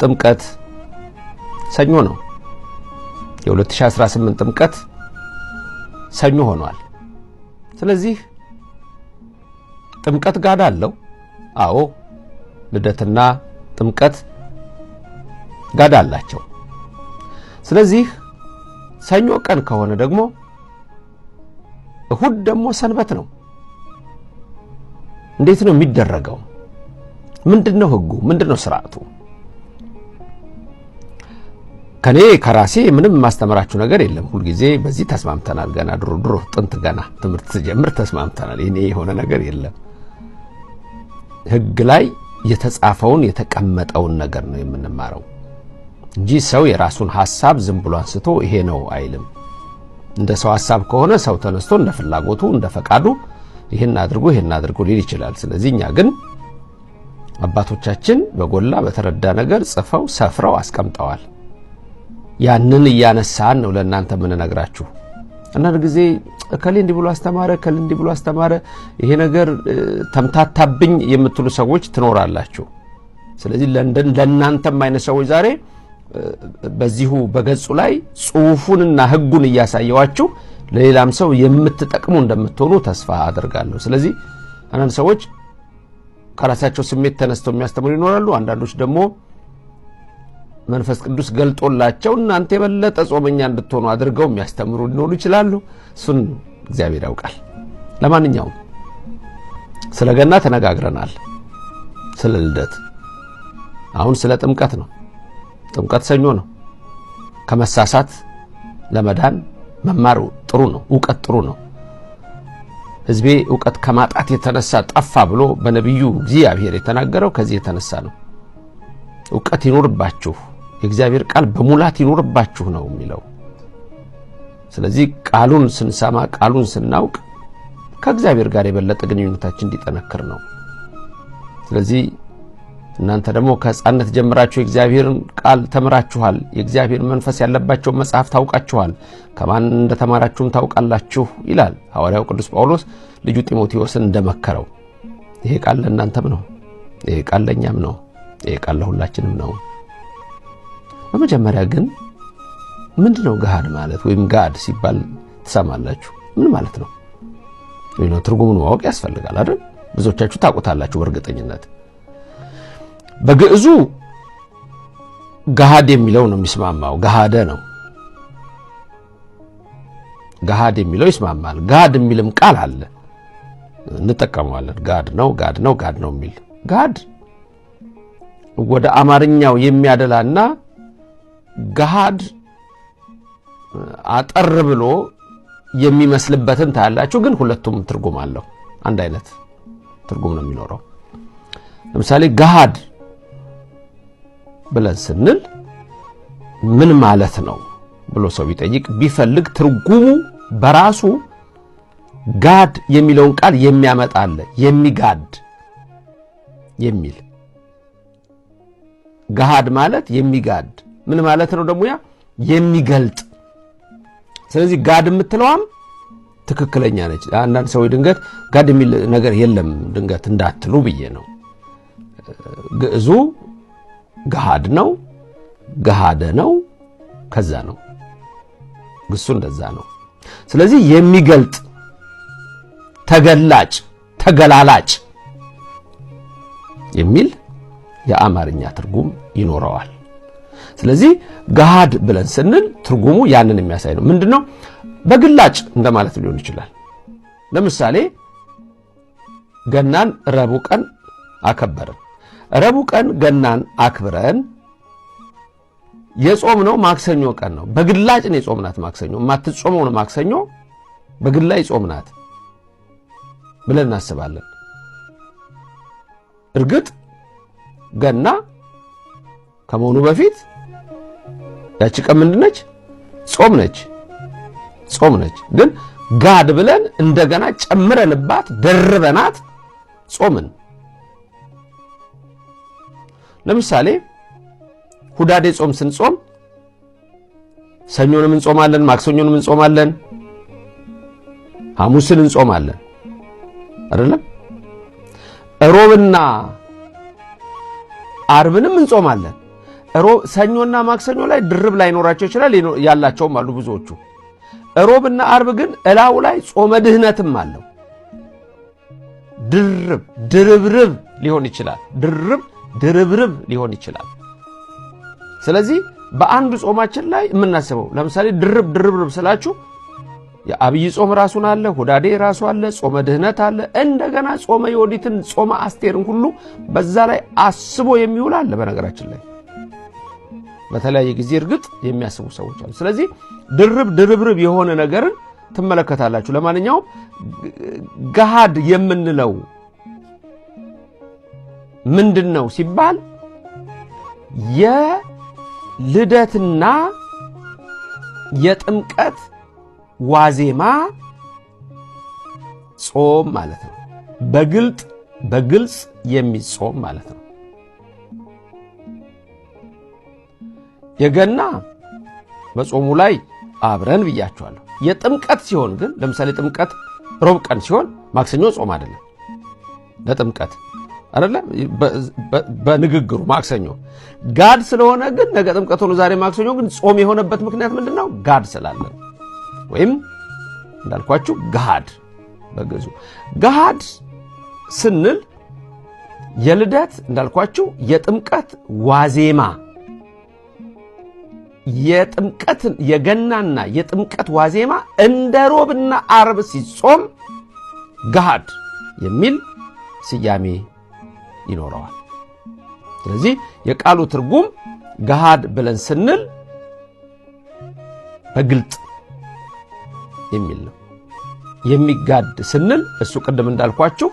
ጥምቀት ሰኞ ነው። የ2018 ጥምቀት ሰኞ ሆኗል። ስለዚህ ጥምቀት ጋዳ አለው። አዎ ልደትና ጥምቀት ጋዳ አላቸው። ስለዚህ ሰኞ ቀን ከሆነ ደግሞ እሁድ ደግሞ ሰንበት ነው። እንዴት ነው የሚደረገው? ምንድነው ህጉ? ምንድነው ስርዓቱ? ከኔ ከራሴ ምንም ማስተምራችሁ ነገር የለም። ሁሉ ጊዜ በዚህ ተስማምተናል። ገና ድሮ ጥንት ገና ትምህርት ጀምር ተስማምተናል። እኔ የሆነ ነገር የለም። ህግ ላይ የተጻፈውን የተቀመጠውን ነገር ነው የምንማረው እንጂ ሰው የራሱን ሐሳብ ዝም ብሎ አንስቶ ይሄ ነው አይልም። እንደ ሰው ሐሳብ ከሆነ ሰው ተነስቶ እንደ ፍላጎቱ እንደ ፈቃዱ ይሄን አድርጎ ሊል ይችላል። ስለዚህ እኛ ግን አባቶቻችን በጎላ በተረዳ ነገር ጽፈው ሰፍረው አስቀምጠዋል። ያንን እያነሳን ነው ለእናንተ ምን ነግራችሁ። አንዳንድ ጊዜ ከሌ እንዲህ ብሎ አስተማረ ይሄ ነገር ተምታታብኝ የምትሉ ሰዎች ትኖራላችሁ። ስለዚህ ለእናንተም አይነት ሰዎች ዛሬ በዚሁ በገጹ ላይ ጽሑፉንና ህጉን እያሳየዋችሁ ለሌላም ሰው የምትጠቅሙ እንደምትሆኑ ተስፋ አደርጋለሁ። ስለዚህ አንዳንድ ሰዎች ከራሳቸው ስሜት ተነስተው የሚያስተምሩ ይኖራሉ። አንዳንዶች ደግሞ መንፈስ ቅዱስ ገልጦላቸው እናንተ የበለጠ ጾመኛ እንድትሆኑ አድርገው የሚያስተምሩ ሊኖሩ ይችላሉ። እሱን እግዚአብሔር ያውቃል። ለማንኛውም ስለ ገና ተነጋግረናል። ስለ ልደት አሁን ስለ ጥምቀት ነው። ጥምቀት ሰኞ ነው። ከመሳሳት ለመዳን መማር ጥሩ ነው። ዕውቀት ጥሩ ነው። ሕዝቤ ዕውቀት ከማጣት የተነሳ ጠፋ ብሎ በነቢዩ እግዚአብሔር የተናገረው ከዚህ የተነሳ ነው። ዕውቀት ይኖርባችሁ፣ የእግዚአብሔር ቃል በሙላት ይኖርባችሁ ነው የሚለው። ስለዚህ ቃሉን ስንሰማ ቃሉን ስናውቅ ከእግዚአብሔር ጋር የበለጠ ግንኙነታችን እንዲጠነክር ነው። ስለዚህ እናንተ ደግሞ ከሕፃንነት ጀምራችሁ የእግዚአብሔርን ቃል ተምራችኋል። የእግዚአብሔር መንፈስ ያለባቸው መጽሐፍ ታውቃችኋል። ከማን እንደተማራችሁም ታውቃላችሁ ይላል ሐዋርያው ቅዱስ ጳውሎስ ልጁ ጢሞቴዎስን እንደመከረው። ይሄ ቃል ለእናንተም ነው። ይሄ ቃል ለእኛም ነው። ይሄ ቃል ለሁላችንም ነው። በመጀመሪያ ግን ምንድነው ገሃድ ማለት ወይም ጋድ ሲባል ትሰማላችሁ? ምን ማለት ነው? ትርጉሙን ማወቅ ያስፈልጋል አይደል? ብዙዎቻችሁ ታውቁታላችሁ በእርግጠኝነት። በግዕዙ ገሃድ የሚለው ነው የሚስማማው። ገሃደ ነው። ገሃድ የሚለው ይስማማል። ጋድ የሚልም ቃል አለ እንጠቀመዋለን። ጋድ ነው የሚል ጋድ ወደ አማርኛው የሚያደላና ገሃድ አጠር ብሎ የሚመስልበትን ታያላችሁ። ግን ሁለቱም ትርጉም አለው። አንድ አይነት ትርጉም ነው የሚኖረው። ለምሳሌ ገሃድ ብለን ስንል ምን ማለት ነው ብሎ ሰው ቢጠይቅ ቢፈልግ ትርጉሙ በራሱ ጋድ የሚለውን ቃል የሚያመጣ አለ። የሚጋድ የሚል ገሃድ ማለት የሚጋድ ምን ማለት ነው ደግሞ? ያ የሚገልጥ። ስለዚህ ጋድ የምትለዋም ትክክለኛ ነች። አንዳንድ ሰዎች ድንገት ጋድ የሚል ነገር የለም ድንገት እንዳትሉ ብዬ ነው። ግዕዙ ገሃድ ነው፣ ገሃደ ነው፣ ከዛ ነው። ግሱ እንደዛ ነው። ስለዚህ የሚገልጥ፣ ተገላጭ፣ ተገላላጭ የሚል የአማርኛ ትርጉም ይኖረዋል። ስለዚህ ገሃድ ብለን ስንል ትርጉሙ ያንን የሚያሳይ ነው። ምንድነው? በግላጭ እንደማለት ሊሆን ይችላል። ለምሳሌ ገናን ረቡዕ ቀን አከበርን። ረቡዕ ቀን ገናን አክብረን የጾምነው ማክሰኞ ቀን ነው። በግላጭ ነው የጾምናት ማክሰኞ። ማትጾመው ነው ማክሰኞ በግላጭ ጾምናት ብለን እናስባለን። እርግጥ ገና ከመሆኑ በፊት ያቺ ቀን ምንድነች? ጾም ነች። ግን ጋድ ብለን እንደገና ጨምረንባት ደርበናት ጾምን። ለምሳሌ ሁዳዴ ጾም ስንጾም ሰኞንም እንጾማለን፣ ማክሰኞንም እንጾማለን፣ ሐሙስን እንጾማለን አይደለም? ሮብና ዓርብንም እንጾማለን። ሰኞና ማክሰኞ ላይ ድርብ ላይኖራቸው ይችላል፣ ያላቸውም አሉ ብዙዎቹ። ሮብና አርብ ግን እላው ላይ ጾመ ድህነትም አለው። ድርብርብ ሊሆን ይችላል። ድርብርብ ሊሆን ይችላል። ስለዚህ በአንዱ ጾማችን ላይ የምናስበው ለምሳሌ ድርብርብ ስላችሁ የአብይ ጾም ራሱን አለ፣ ሁዳዴ ራሱ አለ፣ ጾመ ድህነት አለ፣ እንደገና ጾመ ዮዲትን ጾመ አስቴርን ሁሉ በዛ ላይ አስቦ የሚውል አለ። በነገራችን ላይ በተለያየ ጊዜ እርግጥ የሚያስቡ ሰዎች አሉ። ስለዚህ ድርብርብ የሆነ ነገርን ትመለከታላችሁ። ለማንኛውም ገሃድ የምንለው ምንድነው ሲባል የልደትና የጥምቀት ዋዜማ ጾም ማለት ነው። በግልጽ የሚጾም ማለት ነው። የገና በጾሙ ላይ አብረን ብያቸዋለሁ። የጥምቀት ሲሆን ግን ለምሳሌ ጥምቀት ሮብ ቀን ሲሆን ማክሰኞ ጾም አይደለም። ለጥምቀት አይደለም በንግግሩ ማክሰኞ ጋድ ስለሆነ ግን ነገ ጥምቀት ሆኖ ዛሬ ማክሰኞ ግን ጾም የሆነበት ምክንያት ምንድነው? ጋድ ስላለ ወይም እንዳልኳችሁ ገሃድ በግዙ ገሃድ ስንል የልደት እንዳልኳችሁ የጥምቀት ዋዜማ የገናና የጥምቀት ዋዜማ እንደ ሮብና አርብ ሲጾም ገሃድ የሚል ስያሜ ይኖረዋል። ስለዚህ የቃሉ ትርጉም ገሃድ ብለን ስንል በግልጥ የሚል ነው። የሚጋድ ስንል እሱ ቅድም እንዳልኳችሁ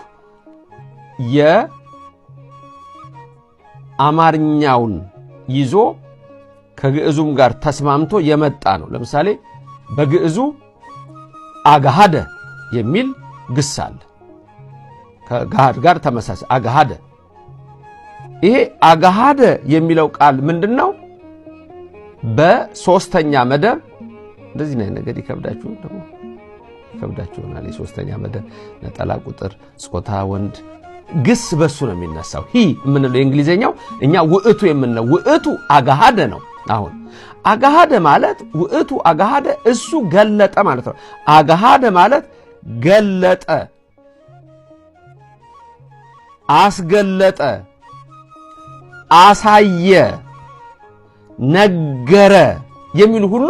የአማርኛውን ይዞ ከግዕዙም ጋር ተስማምቶ የመጣ ነው። ለምሳሌ በግዕዙ አጋሃደ የሚል ግስ አለ። ከገሃድ ጋር ተመሳሳይ አጋሃደ። ይሄ አጋሃደ የሚለው ቃል ምንድነው? በሶስተኛ መደብ እንደዚህ ነው። ነገር ይከብዳችሁናል። የሶስተኛ መደብ ነጠላ ቁጥር ጾታ ወንድ ግስ በሱ ነው የሚነሳው። ሂ የምንለው የእንግሊዘኛው እኛ ውእቱ የምንለው ውእቱ አጋሃደ ነው። አሁን አጋሃደ ማለት ውእቱ አጋሃደ እሱ ገለጠ ማለት ነው። አጋሃደ ማለት ገለጠ፣ አስገለጠ፣ አሳየ፣ ነገረ የሚሉ ሁሉ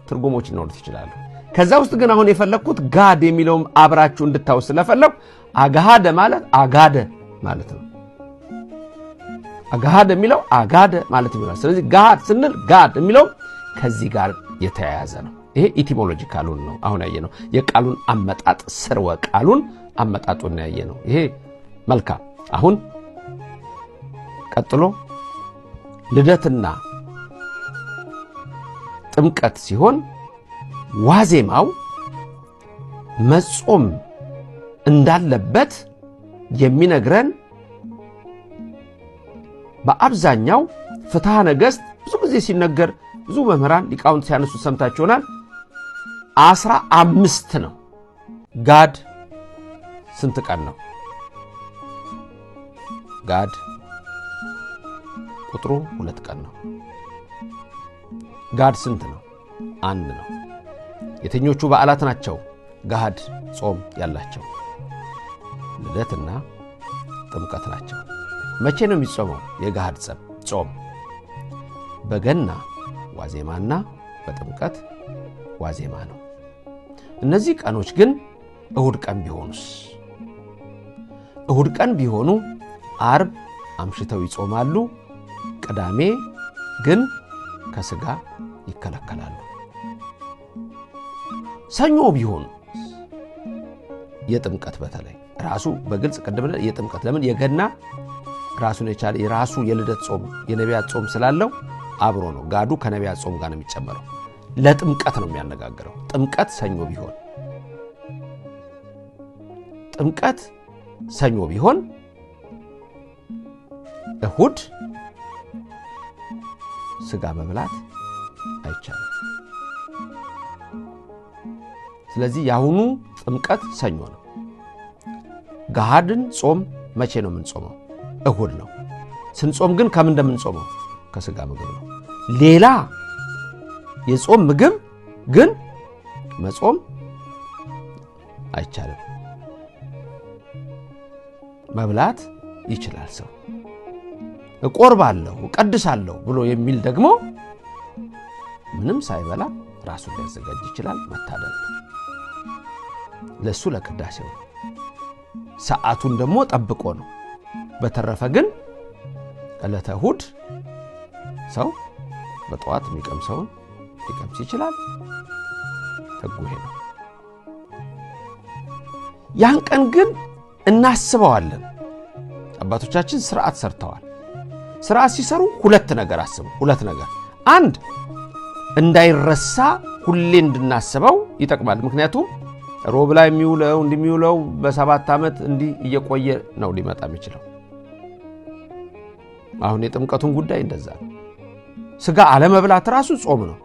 ትርጉሞች ሊኖሩት ይችላሉ። ከዛ ውስጥ ግን አሁን የፈለኩት ጋድ የሚለውም አብራችሁ እንድታውስ ስለፈለኩ አጋሃደ ማለት አጋደ ማለት ነው። አጋሃደ የሚለው አጋደ ማለት ይሆናል። ስለዚህ ጋድ ስንል ጋድ የሚለው ከዚህ ጋር የተያያዘ ነው። ይሄ ኢቲሞሎጂካሉን ነው አሁን ያየነው። የቃሉን አመጣጥ ስርወ ቃሉን አመጣጡን ያየነው ይሄ መልካም። አሁን ቀጥሎ ልደትና ጥምቀት ሲሆን ዋዜማው መጾም እንዳለበት የሚነግረን በአብዛኛው ፍትሐ ነገሥት ብዙ ጊዜ ሲነገር ብዙ መምህራን ሊቃውንት ሲያነሱ ሰምታችሁ ይሆናል። 15 ነው። ጋድ ስንት ቀን ነው? ጋድ ቁጥሩ 2 ቀን ነው። ጋድ ስንት ነው? 1 ነው። የትኞቹ በዓላት ናቸው ጋድ ጾም ያላቸው? ልደትና ጥምቀት ናቸው። መቼ ነው የሚጾመው? የጋድ ጾም በገና ዋዜማና በጥምቀት ዋዜማ ነው። እነዚህ ቀኖች ግን እሁድ ቀን ቢሆኑስ? እሁድ ቀን ቢሆኑ አርብ አምሽተው ይጾማሉ፣ ቅዳሜ ግን ከስጋ ይከለከላሉ። ሰኞ ቢሆኑ የጥምቀት በተለይ ራሱ በግልጽ ቀደምና የጥምቀት ለምን የገና ራሱን የቻለ የራሱ የልደት ጾም የነቢያት ጾም ስላለው አብሮ ነው። ጋዱ ከነቢያት ጾም ጋር ነው የሚጨመረው። ለጥምቀት ነው የሚያነጋግረው። ጥምቀት ሰኞ ቢሆን ጥምቀት ሰኞ ቢሆን እሁድ ስጋ መብላት አይቻልም። ስለዚህ ያሁኑ ጥምቀት ሰኞ ነው። ጋድን ጾም መቼ ነው የምንጾመው? እሁድ ነው። ስንጾም ግን ከምን እንደምንጾመው ከስጋ ምግብ ነው። ሌላ የጾም ምግብ ግን መጾም አይቻልም። መብላት ይችላል ሰው። እቆርባለሁ እቀድሳለሁ ብሎ የሚል ደግሞ ምንም ሳይበላ ራሱን ሊያዘጋጅ ይችላል። መታደል ነው ለሱ ለቅዳሴው። ሰዓቱን ደግሞ ጠብቆ ነው። በተረፈ ግን ዕለተ እሑድ ሰው በጠዋት የሚቀምሰውን ሊቀምስ ይችላል። ሕጉ ይሄ ነው። ያን ቀን ግን እናስበዋለን። አባቶቻችን ስርዓት ሰርተዋል። ስርዓት ሲሰሩ ሁለት ነገር አስቡ። ሁለት ነገር፣ አንድ እንዳይረሳ ሁሌ እንድናስበው ይጠቅማል። ምክንያቱም ሮብ ላይ እንደሚውለው በ7 ዓመት እንዲህ እየቆየ ነው ሊመጣ የሚችለው። አሁን የጥምቀቱን ጉዳይ እንደዛ ነው። ስጋ አለመብላት ራሱ ጾም ነው።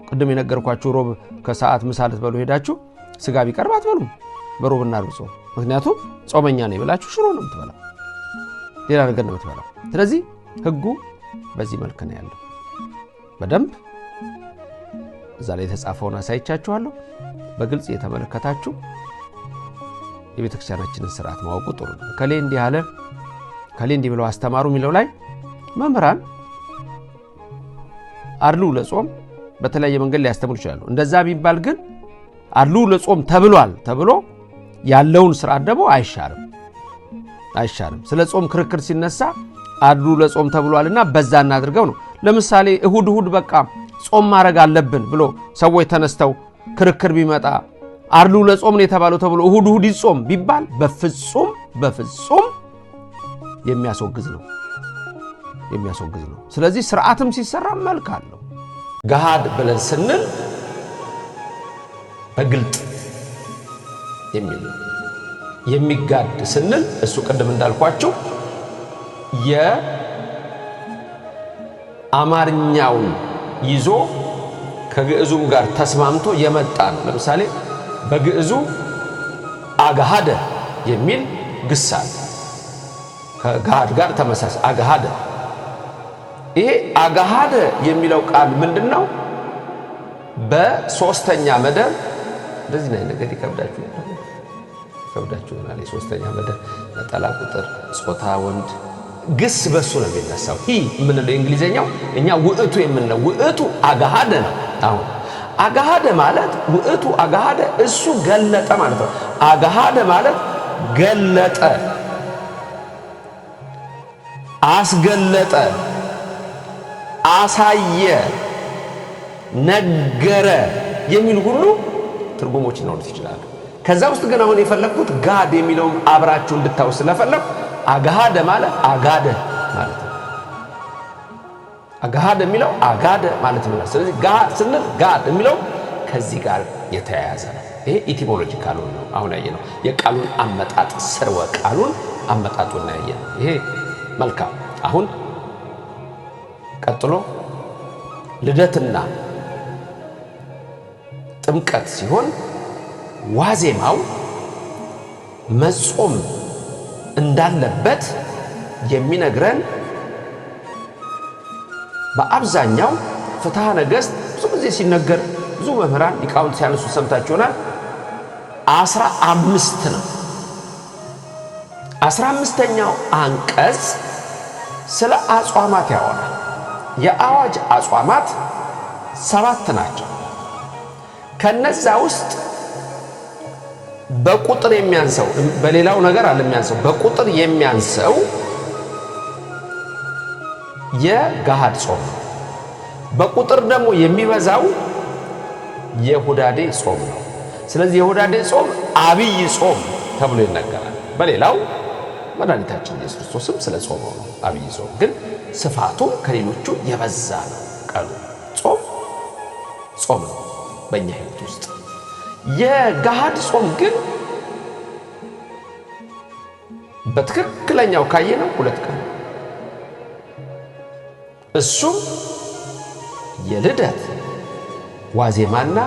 ቅድም የነገርኳችሁ ሮብ ከሰዓት ምሳ ልትበሉ ሄዳችሁ ስጋ ቢቀርብ አትበሉም በሮብና ዓርብ ጾም። ምክንያቱም ጾመኛ ነኝ ብላችሁ ሽሮ ነው የምትበላው፣ ሌላ ነገር ነው የምትበላው። ስለዚህ ሕጉ በዚህ መልክ ነው ያለው። በደንብ እዛ ላይ የተጻፈውን አሳይቻችኋለሁ። በግልጽ የተመለከታችሁ የቤተክርስቲያናችንን ስርዓት ማወቁ ጥሩ ነው። ከሌ እንዲህ አለ ከሌ እንዲህ ብለው አስተማሩ የሚለው ላይ መምህራን አድሉ ለጾም በተለያየ መንገድ ሊያስተምሩ ይችላሉ። እንደዛ ቢባል ግን አድሉ ለጾም ተብሏል ተብሎ ያለውን ስርዓት ደግሞ አይሻርም። ስለ ጾም ክርክር ሲነሳ አድሉ ለጾም ተብሏልና በዛ እናድርገው ነው። ለምሳሌ እሁድ በቃ ጾም ማድረግ አለብን ብሎ ሰዎች ተነስተው ክርክር ቢመጣ አድሉ ለጾም ነው የተባለው ተብሎ እሁድ ይጾም ቢባል በፍጹም የሚያስወግዝ ነው። ስለዚህ ስርዓትም ሲሰራ መልክ አለው። ገሃድ ብለን ስንል በግልጥ የሚል የሚጋድ ስንል እሱ ቅድም እንዳልኳችሁ የአማርኛውን ይዞ ከግዕዙም ጋር ተስማምቶ የመጣ ነው። ለምሳሌ በግዕዙ አጋሃደ የሚል ግስ አለ። ከገሃድ ጋር ተመሳሳይ አጋሃደ። ይሄ አጋሃደ የሚለው ቃል ምንድነው? በሶስተኛ መደብ እንደዚህ ነው። ነገር ይከብዳችሁ ይሆናል። የሶስተኛ መደብ ነጠላ ቁጥር ጾታ ወንድ ግስ በሱ ነው የሚነሳው። ምንለው እንግሊዘኛው እኛ ውእቱ የምንለው ውእቱ አጋሃደ ነው። አሁን አጋሃደ ማለት ውእቱ አጋሃደ እሱ ገለጠ ማለት ነው። አጋሃደ ማለት ገለጠ፣ አስገለጠ፣ አሳየ፣ ነገረ የሚል ሁሉ ትርጉሞች ሊኖሩት ይችላሉ። ከዛ ውስጥ ግን አሁን የፈለኩት ጋድ የሚለውን አብራችሁ እንድታውስ ስለፈለኩ አጋሃደ ማለት አጋደ ማለት ነው። አጋሃደ የሚለው አጋደ ማለት ነው። ስለዚህ ጋድ ስንል ጋድ የሚለው ከዚህ ጋር የተያያዘ ነው። ይሄ ኢቲሞሎጂካል ነው። አሁን ያየነው የቃሉን አመጣጥ ስርወ ቃሉን አመጣጡን ያየነው ይሄ መልካም። አሁን ቀጥሎ ልደትና ጥምቀት ሲሆን ዋዜማው መጾም እንዳለበት የሚነግረን በአብዛኛው ፍትሐ ነገሥት ብዙ ጊዜ ሲነገር ብዙ መምህራን ሊቃውንት ሲያነሱ ሰምታችሁናል። 15 ነው። 15ኛው አንቀጽ ስለ አጽዋማት ያወራል። የአዋጅ አጽዋማት 7 ናቸው። ከነዛ ውስጥ በቁጥር የሚያንሰው በሌላው ነገር አለ የሚያንሰው በቁጥር የሚያንሰው የገሃድ ጾም ነው። በቁጥር ደግሞ የሚበዛው የሁዳዴ ጾም ነው። ስለዚህ የሁዳዴ ጾም አብይ ጾም ተብሎ ይነገራል። በሌላው መድኃኒታችን ኢየሱስ ክርስቶስም ስለ ጾመው ነው። አብይ ጾም ግን ስፋቱ ከሌሎቹ የበዛ ነው። ቀኑ ጾም ነው በእኛ ሕይወት ውስጥ። የገሃድ ጾም ግን በትክክለኛው ካየነው 2 ቀን ነው። እሱም የልደት ዋዜማና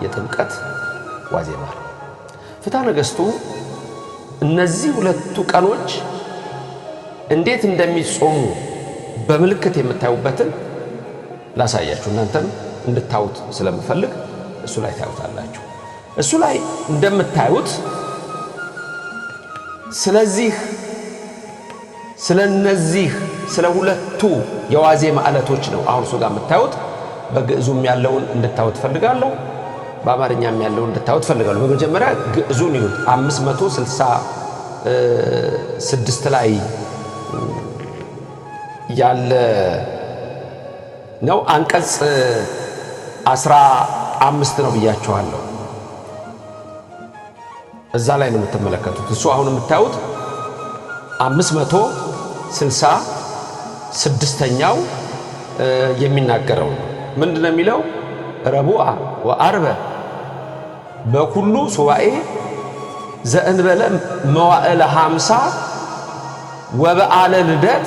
የጥምቀት ዋዜማ ነው። ፍትሐ ነገሥቱ እነዚህ 2 ቀኖች እንዴት እንደሚጾሙ በምልክት የምታዩበትን ላሳያችሁ እናንተም እንድታዩት ስለምፈልግ እሱ ላይ ታዩታላችሁ። እሱ ላይ እንደምታዩት ስለነዚህ ስለ ሁለቱ የዋዜማ ዕለቶች ነው አሁን እሱ ጋር የምታዩት። በግዕዙም ያለውን እንድታዩት ፈልጋለሁ፣ በአማርኛም ያለውን እንድታዩት ፈልጋለሁ። በመጀመሪያ ግዕዙን ይሁት 566 ላይ ያለ ነው። አንቀጽ 15 ነው ብያችኋለሁ። እዛ ላይ ነው የምትመለከቱት። እሱ አሁን የምታዩት 566ኛው የሚናገረው ነው። ምንድነው የሚለው? ረቡዓ ወአርበ በኩሉ ሱባኤ ዘእንበለ መዋዕለ 50 ወበዓለ ልደት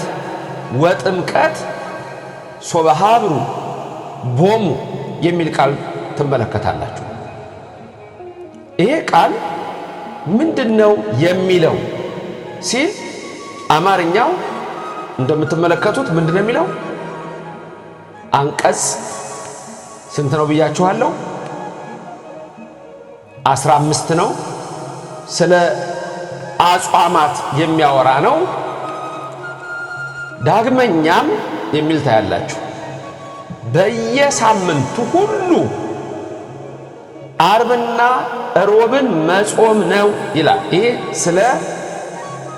ወጥምቀት ሶበሃብሩ ቦሙ የሚል ቃል ትመለከታላችሁ። ይሄ ቃል ምንድነው የሚለው ሲል አማርኛው እንደምትመለከቱት ምንድነው የሚለው? አንቀጽ ስንት ነው ብያችኋለሁ? 15 ነው። ስለ አጽዋማት የሚያወራ ነው። ዳግመኛም የሚል ታያላችሁ። በየሳምንቱ ሁሉ አርብና ሮብን መጾም ነው ይላል። ይሄ ስለ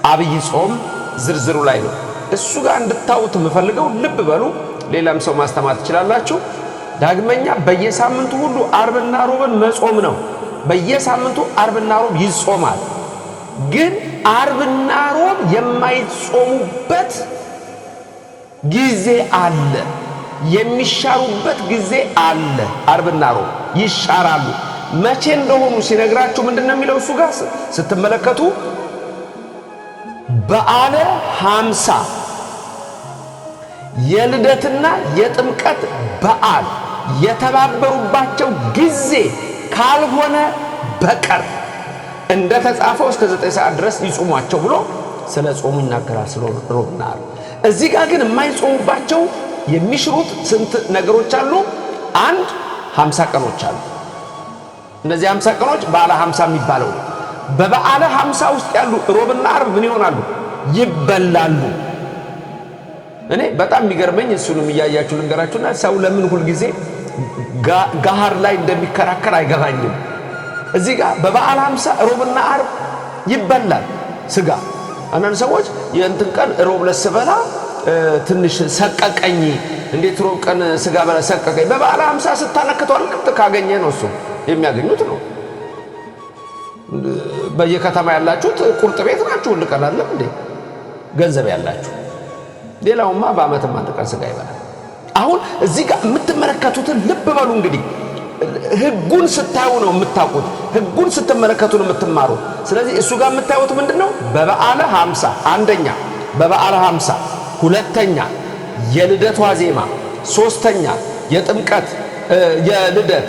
አብይ ጾም ዝርዝሩ ላይ ነው። እሱ ጋር እንድታዩት የምፈልገው ልብ በሉ። ሌላም ሰው ማስተማር ትችላላችሁ። ዳግመኛ በየሳምንቱ ሁሉ አርብና ሮብን መጾም ነው። በየሳምንቱ አርብና ሮብ ይጾማል። ግን አርብና ሮብ የማይጾሙበት ጊዜ አለ፣ የሚሻሩበት ጊዜ አለ። አርብና ሮብ ይሻራሉ። መቼ እንደሆኑ ሲነግራችሁ ምንድነው የሚለው? እሱ ጋር ስትመለከቱ በዓለ 50 የልደትና የጥምቀት በዓል የተባበሩባቸው ጊዜ ካልሆነ በቀር እንደተጻፈው እስከ 9 ሰዓት ድረስ ይጾሟቸው ብሎ ስለ ጾሙ ይናገራል። ስለ ሮብና ዓርብ። እዚህ ጋር ግን የማይጾሙባቸው የሚሽሩት ስንት ነገሮች አሉ? 50 ቀኖች አሉ። እነዚህ 50 ቀኖች በዓለ 50 የሚባለው ነው። በበዓለ 50 ውስጥ ያሉ ሮብና ዓርብ ምን ይሆናሉ? ይበላሉ። እኔ በጣም የሚገርመኝ እሱንም እያያችሁ ልንገራችሁና ሰው ለምን ሁል ጊዜ ጋሃር ላይ እንደሚከራከር አይገባኝም። እዚህ ጋር በበዓለ 50 ሮብና ዓርብ ይበላል ስጋ። አንዳንድ ሰዎች የእንትን ቀን ሮብ ለስበላ ትንሽ ሰቀቀኝ፣ እንዴት ሮብ ቀን ስጋ በላ ሰቀቀኝ። በበዓለ 50 ስታነክተው አልቅጥ ካገኘ ነው እሱ የሚያገኙት ነው። በየከተማ ያላችሁት ቁርጥ ቤት ናችሁ፣ ልቀን አይደለም እንዴ ገንዘብ ያላችሁ። ሌላውማ በአመትም አንድ ቀን ስጋ ይበላል። አሁን እዚህ ጋር የምትመለከቱትን ልብ በሉ እንግዲህ ህጉን ስታዩ ነው የምታውቁት። ህጉን ስትመለከቱ ነው የምትማሩት። ስለዚህ እሱ ጋር የምታዩት ምንድነው? በበዓለ 50 አንደኛ በበዓለ 50፣ ሁለተኛ የልደት ዋዜማ፣ ሶስተኛ የጥምቀት የልደት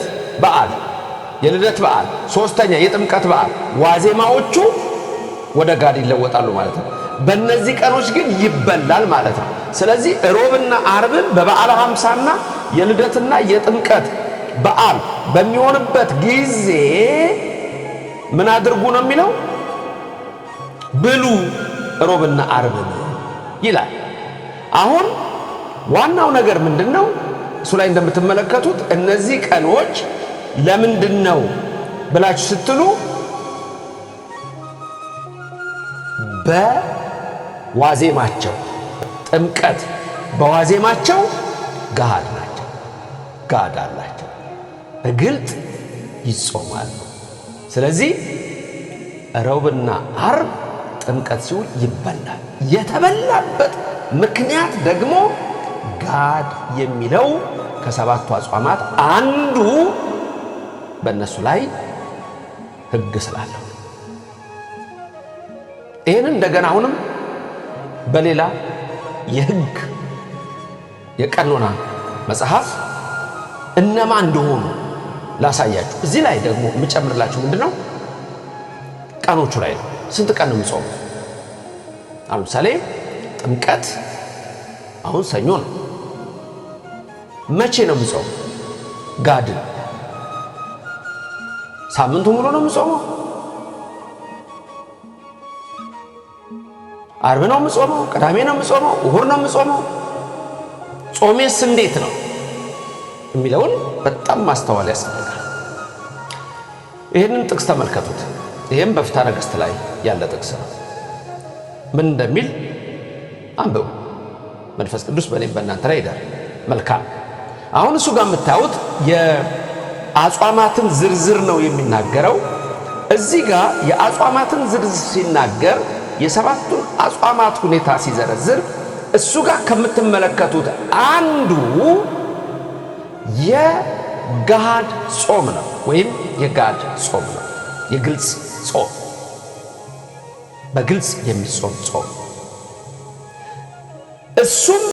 በዓል ሶስተኛ የጥምቀት በዓል ዋዜማዎቹ ወደ ጋድ ይለወጣሉ ማለት ነው። በእነዚህ ቀኖች ግን ይበላል ማለት ነው። ስለዚህ ሮብና ዓርብን በበዓለ 50ና የልደትና የጥምቀት በዓል በሚሆንበት ጊዜ ምን አድርጉ ነው የሚለው? ብሉ ሮብና ዓርብን ይላል። አሁን ዋናው ነገር ምንድነው? እሱ ላይ እንደምትመለከቱት እነዚህ ቀኖች ለምንድነው ብላችሁ ስትሉ በዋዜማቸው ጥምቀት በዋዜማቸው ጋድ ናቸው፣ ጋድ አላቸው፣ በግልጥ ይጾማሉ። ስለዚህ ሮብና ዓርብ ጥምቀት ሲውል ይበላል። የተበላበት ምክንያት ደግሞ ጋድ የሚለው ከሰባቱ አጽዋማት አንዱ በእነሱ ላይ ሕግ ስላለው ይህን እንደገና አሁንም በሌላ የሕግ የቀኖና መጽሐፍ እነማ እንደሆኑ ላሳያችሁ። እዚህ ላይ ደግሞ የምጨምርላችሁ ምንድነው? ቀኖቹ ላይ ነው። ስንት ቀን ነው የምጾመው? ለምሳሌ ጥምቀት አሁን ሰኞ ነው። መቼ ነው የምጾመው? ጋድን ሳምንቱ ሙሉ ነው የምጾመው? ዓርብ ነው የምጾመው? ቅዳሜ ነው የምጾመው? እሁድ ነው የምጾመው? ጾሜስ እንዴት ነው የሚለውን በጣም ማስተዋል ያስፈልጋል። ይህንን ጥቅስ ተመልከቱት። ይህም በፍትሐ ነገሥት ላይ ያለ ጥቅስ ነው። ምን እንደሚል አንብቡ። መንፈስ ቅዱስ በእኔም በእናንተ ላይ ይደር። መልካም። አሁን እሱ ጋር የምታዩት የአጽዋማትን ዝርዝር ነው የሚናገረው። እዚህ ጋር የአጽዋማትን ዝርዝር ሲናገር የሰባቱን አጽዋማት ሁኔታ ሲዘረዝር እሱ ጋር ከምትመለከቱት አንዱ የጋድ ጾም ነው ወይም የጋድ ጾም ነው። የግልጽ ጾም፣ በግልጽ የሚጾም ጾም እሱም